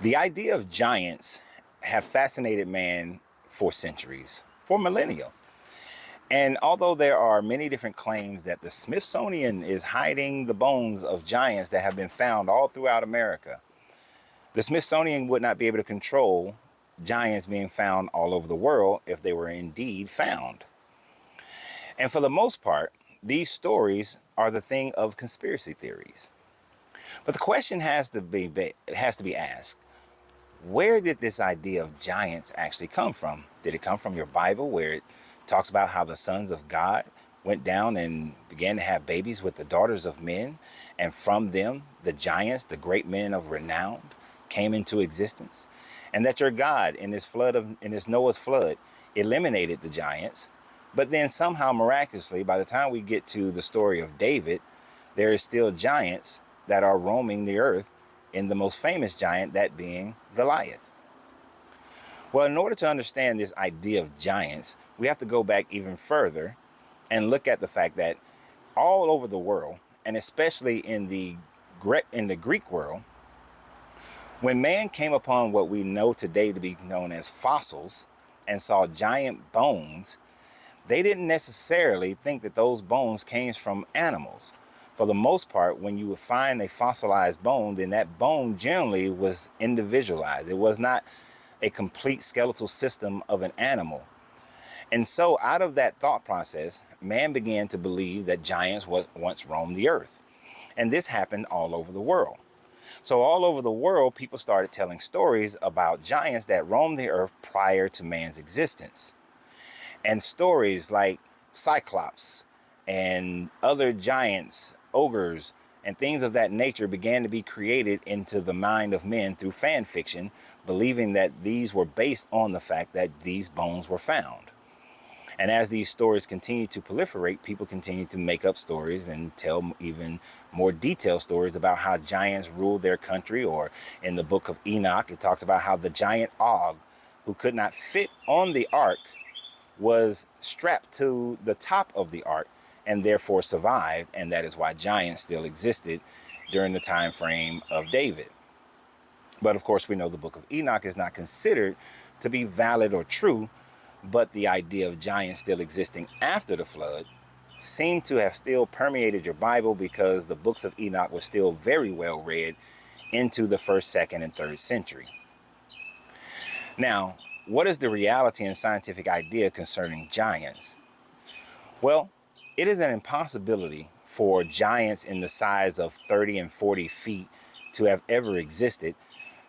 The idea of giants have fascinated man for centuries, for millennia. And although there are many different claims that the Smithsonian is hiding the bones of giants that have been found all throughout America, the Smithsonian would not be able to control giants being found all over the world if they were indeed found. And for the most part, these stories are the thing of conspiracy theories. But the question has to be asked, where did this idea of giants actually come from? Did it come from your Bible, where it talks about how the sons of God went down and began to have babies with the daughters of men, and from them the giants, the great men of renown, came into existence? And that your God in this Noah's flood eliminated the giants, but then somehow miraculously, by the time we get to the story of David, there is still giants that are roaming the earth, in the most famous giant, that being Goliath. Well, in order to understand this idea of giants, we have to go back even further and look at the fact that all over the world, and especially in the Greek world, when man came upon what we know today to be known as fossils and saw giant bones, they didn't necessarily think that those bones came from animals. For the most part, when you would find a fossilized bone, then that bone generally was individualized. It was not a complete skeletal system of an animal. And so out of that thought process, man began to believe that giants once roamed the earth. And this happened all over the world. So all over the world, people started telling stories about giants that roamed the earth prior to man's existence. And stories like Cyclops and other giants, ogres, and things of that nature began to be created into the mind of men through fan fiction, believing that these were based on the fact that these bones were found. And as these stories continue to proliferate, people continue to make up stories and tell even more detailed stories about how giants ruled their country. Or in the book of Enoch, it talks about how the giant Og, who could not fit on the ark, was strapped to the top of the ark and therefore survived, and that is why giants still existed during the time frame of David. But of course, we know the book of Enoch is not considered to be valid or true, but the idea of giants still existing after the flood seemed to have still permeated your Bible, because the books of Enoch were still very well read into the 1st, 2nd, and 3rd century. Now, what is the reality and scientific idea concerning giants? Well, it is an impossibility for giants in the size of 30 and 40 feet to have ever existed,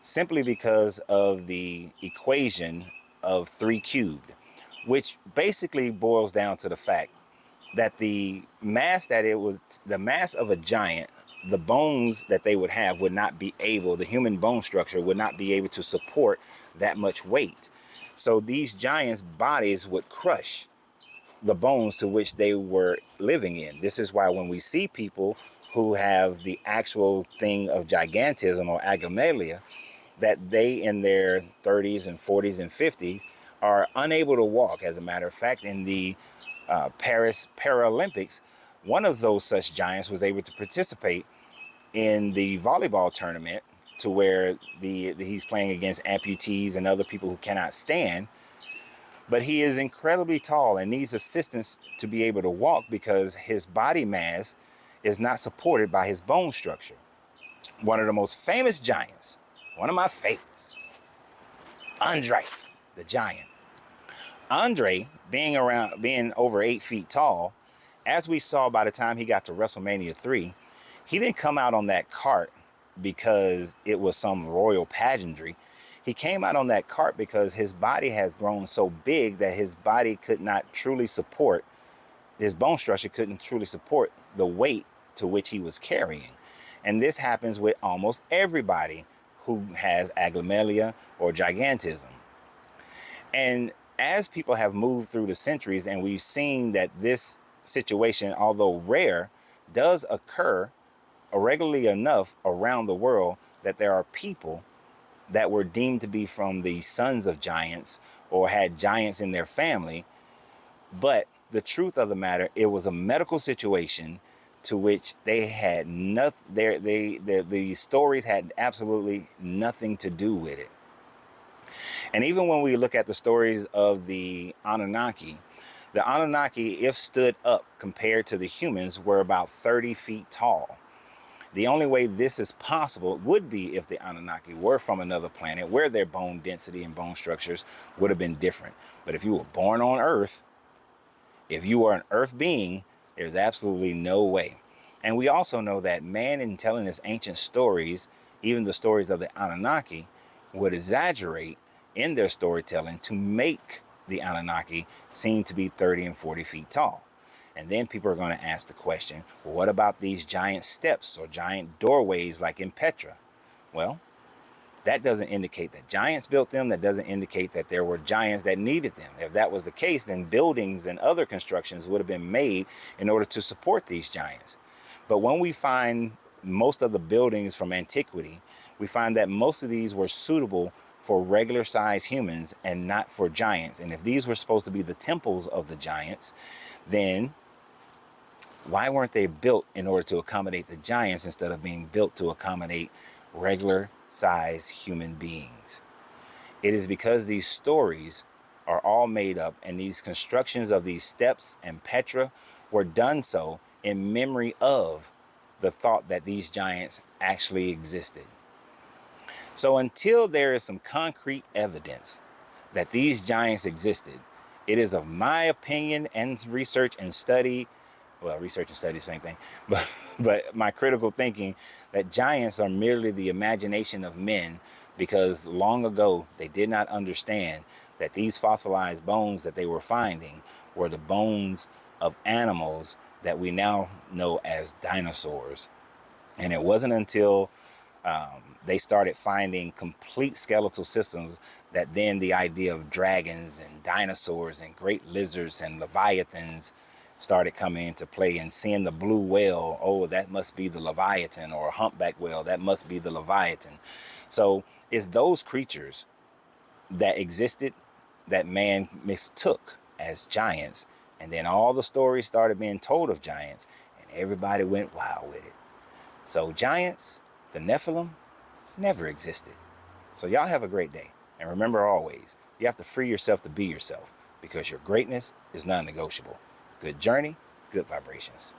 simply because of the equation of 3 cubed, which basically boils down to the fact that the mass of a giant, the bones that they would have would not be able, the human bone structure would not be able to support that much weight. So these giants' bodies would crush the bones to which they were living in. This is why when we see people who have the actual thing of gigantism or aglamelia, that they in their 30s and 40s and 50s are unable to walk. As a matter of fact, in the Paris Paralympics, one of those such giants was able to participate in the volleyball tournament, to where he's playing against amputees and other people who cannot stand. But he is incredibly tall and needs assistance to be able to walk, because his body mass is not supported by his bone structure. One of the most famous giants, one of my favorites, Andre the Giant. Andre, being over 8 feet tall, as we saw by the time he got to WrestleMania 3, he didn't come out on that cart because it was some royal pageantry. He came out on that cart because his body has grown so big that his body could not truly support, his bone structure couldn't truly support the weight to which he was carrying. And this happens with almost everybody who has aglamelia or gigantism. And as people have moved through the centuries, and we've seen that this situation, although rare, does occur regularly enough around the world, that there are people that were deemed to be from the sons of giants or had giants in their family. But the truth of the matter, it was a medical situation to which they had nothing. The stories had absolutely nothing to do with it. And even when we look at the stories of the Anunnaki, if stood up compared to the humans, were about 30 feet tall. The only way this is possible would be if the Anunnaki were from another planet where their bone density and bone structures would have been different. But if you were born on Earth, if you are an Earth being, there's absolutely no way. And we also know that man, in telling his ancient stories, even the stories of the Anunnaki, would exaggerate in their storytelling to make the Anunnaki seem to be 30 and 40 feet tall. And then people are going to ask the question, well, what about these giant steps or giant doorways like in Petra? Well, that doesn't indicate that giants built them. That doesn't indicate that there were giants that needed them. If that was the case, then buildings and other constructions would have been made in order to support these giants. But when we find most of the buildings from antiquity, we find that most of these were suitable for regular sized humans and not for giants. And if these were supposed to be the temples of the giants, then why weren't they built in order to accommodate the giants instead of being built to accommodate regular sized human beings? It is because these stories are all made up, and these constructions of these steps and Petra were done so in memory of the thought that these giants actually existed. So until there is some concrete evidence that these giants existed, it is of my opinion and research and study, well, research and study, same thing, but my critical thinking, that giants are merely the imagination of men, because long ago they did not understand that these fossilized bones that they were finding were the bones of animals that we now know as dinosaurs. And it wasn't until they started finding complete skeletal systems that then the idea of dragons and dinosaurs and great lizards and leviathans started coming into play, and seeing the blue whale, oh, that must be the Leviathan, or a humpback whale, that must be the Leviathan. So it's those creatures that existed that man mistook as giants, and then all the stories started being told of giants, and everybody went wild with it. So giants, the Nephilim, never existed. So y'all have a great day, and remember always, you have to free yourself to be yourself, because your greatness is non-negotiable. Good journey, good vibrations.